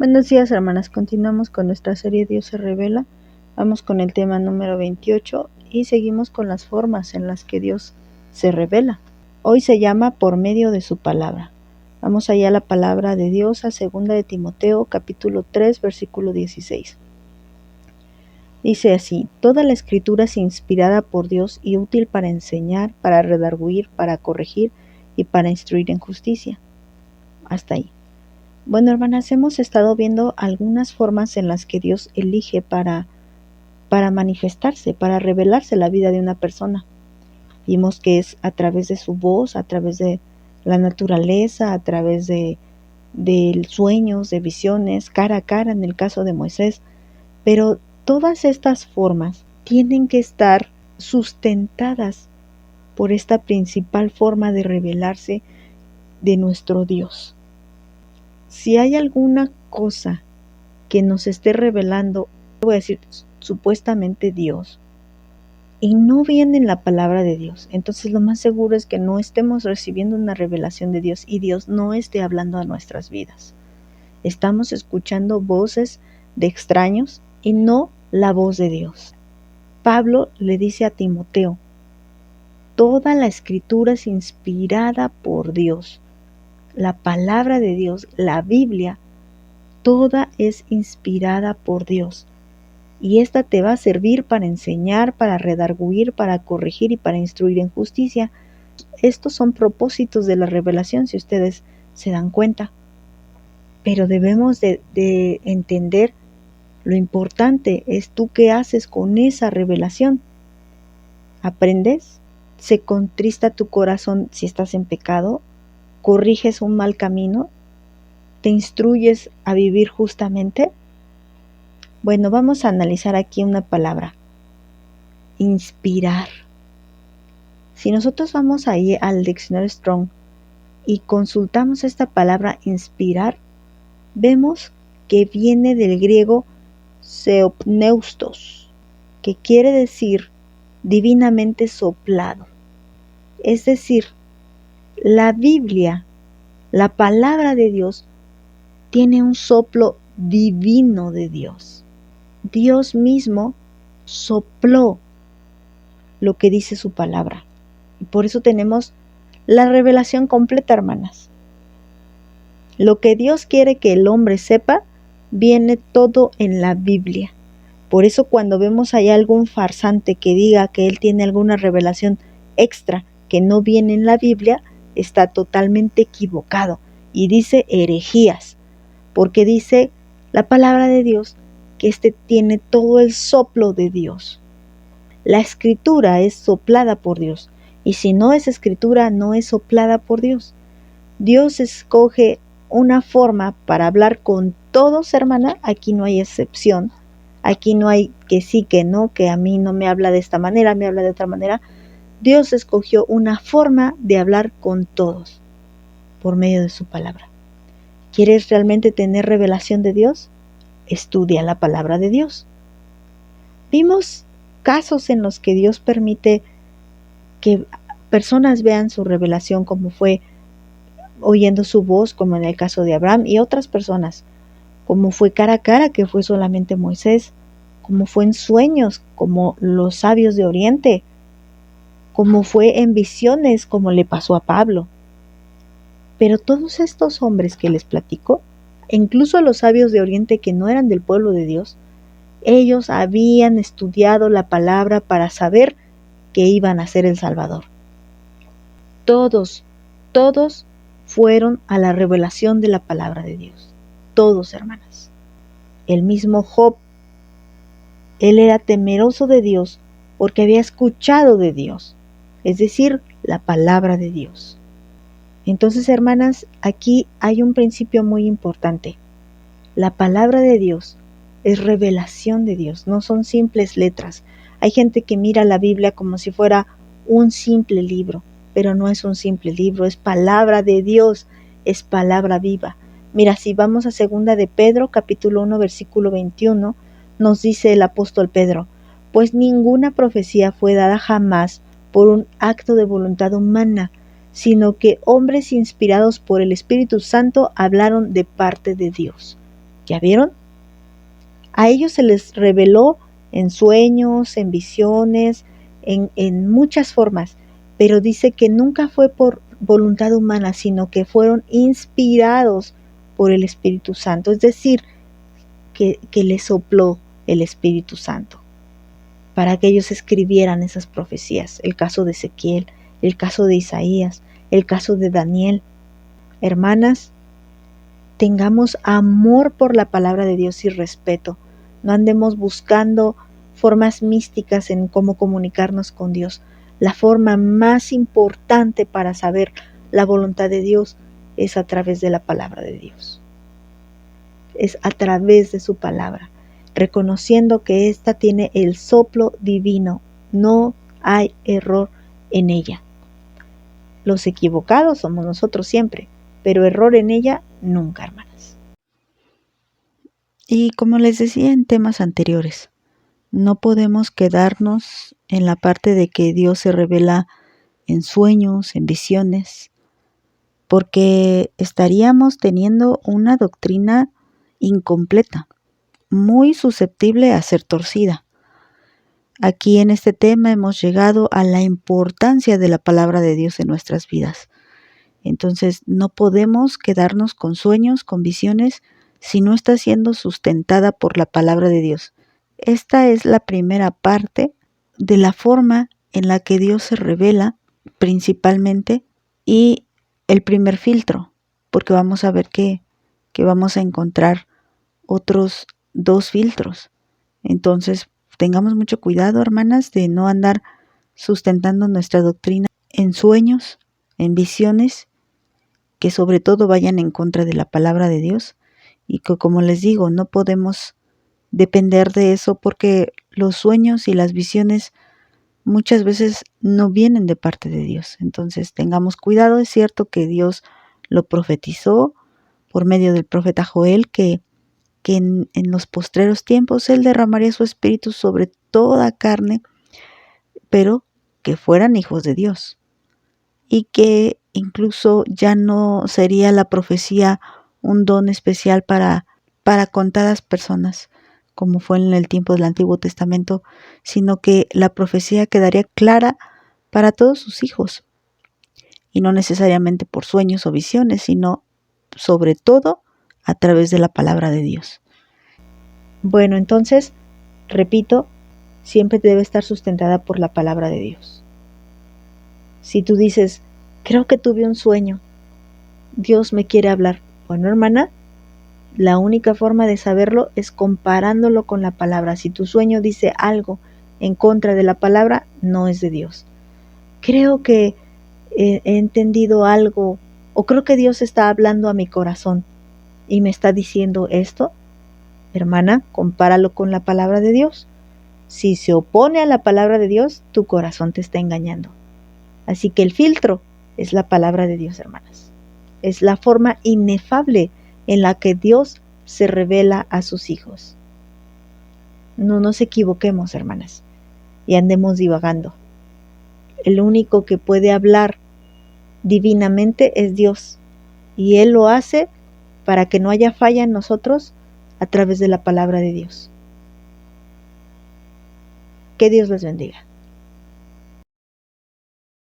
Buenos días, hermanas. Continuamos con nuestra serie Dios se revela. Vamos con el tema número 28 y seguimos con las formas en las que Dios se revela. Hoy se llama por medio de su palabra. Vamos allá a la palabra de Dios, a 2 de Timoteo, capítulo 3, versículo 16. Dice así: toda la escritura es inspirada por Dios y útil para enseñar, para redarguir, para corregir y para instruir en justicia. Hasta ahí. Bueno, hermanas, hemos estado viendo algunas formas en las que Dios elige para manifestarse, para revelarse la vida de una persona. Vimos que es a través de su voz, a través de la naturaleza, a través de sueños, de visiones, cara a cara en el caso de Moisés. Pero todas estas formas tienen que estar sustentadas por esta principal forma de revelarse de nuestro Dios. Si hay alguna cosa que nos esté revelando, voy a decir supuestamente Dios, y no viene en la palabra de Dios, entonces lo más seguro es que no estemos recibiendo una revelación de Dios y Dios no esté hablando a nuestras vidas. Estamos escuchando voces de extraños y no la voz de Dios. Pablo le dice a Timoteo: toda la escritura es inspirada por Dios. La palabra de Dios, la Biblia, toda es inspirada por Dios. Y esta te va a servir para enseñar, para redarguir, para corregir y para instruir en justicia. Estos son propósitos de la revelación, si ustedes se dan cuenta. Pero debemos de entender lo importante es tú qué haces con esa revelación. ¿Aprendes? ¿Se contrista tu corazón si estás en pecado? ¿Corriges un mal camino? ¿Te instruyes a vivir justamente? Bueno, vamos a analizar aquí una palabra: inspirar. Si nosotros vamos ahí al diccionario Strong y consultamos esta palabra inspirar, vemos que viene del griego seopneustos, que quiere decir divinamente soplado. Es decir, la Biblia, la palabra de Dios, tiene un soplo divino de Dios. Dios mismo sopló lo que dice su palabra. Y por eso tenemos la revelación completa, hermanas. Lo que Dios quiere que el hombre sepa, viene todo en la Biblia. Por eso cuando vemos allá algún farsante que diga que él tiene alguna revelación extra que no viene en la Biblia, está totalmente equivocado y dice herejías, porque dice la palabra de Dios que tiene todo el soplo de Dios. La escritura es soplada por Dios, y si no es escritura, no es soplada por Dios. Dios escoge una forma para hablar con todos, hermana. Aquí no hay excepción. Aquí no hay que sí, que no, que a mí no me habla de esta manera, me habla de otra manera. Dios escogió una forma de hablar con todos por medio de su palabra. ¿Quieres realmente tener revelación de Dios? Estudia la palabra de Dios. Vimos casos en los que Dios permite que personas vean su revelación, como fue oyendo su voz, como en el caso de Abraham, y otras personas, como fue cara a cara, que fue solamente Moisés, como fue en sueños, como los sabios de Oriente, como fue en visiones, como le pasó a Pablo. Pero todos estos hombres que les platico, incluso los sabios de Oriente que no eran del pueblo de Dios, ellos habían estudiado la palabra para saber que iban a ser el Salvador. Todos fueron a la revelación de la palabra de Dios. Todos, hermanas. El mismo Job, él era temeroso de Dios porque había escuchado de Dios, es decir, la palabra de Dios. Entonces, hermanas, aquí hay un principio muy importante. La palabra de Dios es revelación de Dios, no son simples letras. Hay gente que mira la Biblia como si fuera un simple libro, pero no es un simple libro, es palabra de Dios, es palabra viva. Mira, si vamos a 2 de Pedro, capítulo 1, versículo 21, nos dice el apóstol Pedro: pues ninguna profecía fue dada jamás por un acto de voluntad humana, sino que hombres inspirados por el Espíritu Santo hablaron de parte de Dios. ¿Ya vieron? A ellos se les reveló en sueños, en visiones, en muchas formas, pero dice que nunca fue por voluntad humana, sino que fueron inspirados por el Espíritu Santo, es decir, que les sopló el Espíritu Santo para que ellos escribieran esas profecías. El caso de Ezequiel, el caso de Isaías, el caso de Daniel. Hermanas, tengamos amor por la palabra de Dios y respeto. No andemos buscando formas místicas en cómo comunicarnos con Dios. La forma más importante para saber la voluntad de Dios es a través de la palabra de Dios. Es a través de su palabra, reconociendo que ésta tiene el soplo divino. No hay error en ella. Los equivocados somos nosotros siempre, pero error en ella nunca, hermanas. Y como les decía en temas anteriores, no podemos quedarnos en la parte de que Dios se revela en sueños, en visiones, porque estaríamos teniendo una doctrina incompleta, muy susceptible a ser torcida. Aquí en este tema hemos llegado a la importancia de la palabra de Dios en nuestras vidas. Entonces no podemos quedarnos con sueños, con visiones, si no está siendo sustentada por la palabra de Dios. Esta es la primera parte de la forma en la que Dios se revela principalmente y el primer filtro, porque vamos a ver que vamos a encontrar otros 2 filtros. Entonces, tengamos mucho cuidado, hermanas, de no andar sustentando nuestra doctrina en sueños, en visiones, que sobre todo vayan en contra de la palabra de Dios, y que, como les digo, no podemos depender de eso porque los sueños y las visiones muchas veces no vienen de parte de Dios. Entonces tengamos cuidado. Es cierto que Dios lo profetizó por medio del profeta Joel, que en los postreros tiempos Él derramaría su espíritu sobre toda carne, pero que fueran hijos de Dios, y que incluso ya no sería la profecía un don especial para contadas personas, como fue en el tiempo del Antiguo Testamento, sino que la profecía quedaría clara para todos sus hijos, y no necesariamente por sueños o visiones, sino sobre todo a través de la palabra de Dios. Bueno, entonces, repito, siempre debe estar sustentada por la palabra de Dios. Si tú dices, creo que tuve un sueño, Dios me quiere hablar. Bueno, hermana, la única forma de saberlo es comparándolo con la palabra. Si tu sueño dice algo en contra de la palabra, no es de Dios. Creo que he entendido algo, o creo que Dios está hablando a mi corazón y me está diciendo esto. Hermana, compáralo con la palabra de Dios. Si se opone a la palabra de Dios, tu corazón te está engañando. Así que el filtro es la palabra de Dios, hermanas. Es la forma inefable en la que Dios se revela a sus hijos. No nos equivoquemos, hermanas, y andemos divagando. El único que puede hablar divinamente es Dios, y Él lo hace para que no haya falla en nosotros a través de la palabra de Dios. Que Dios les bendiga.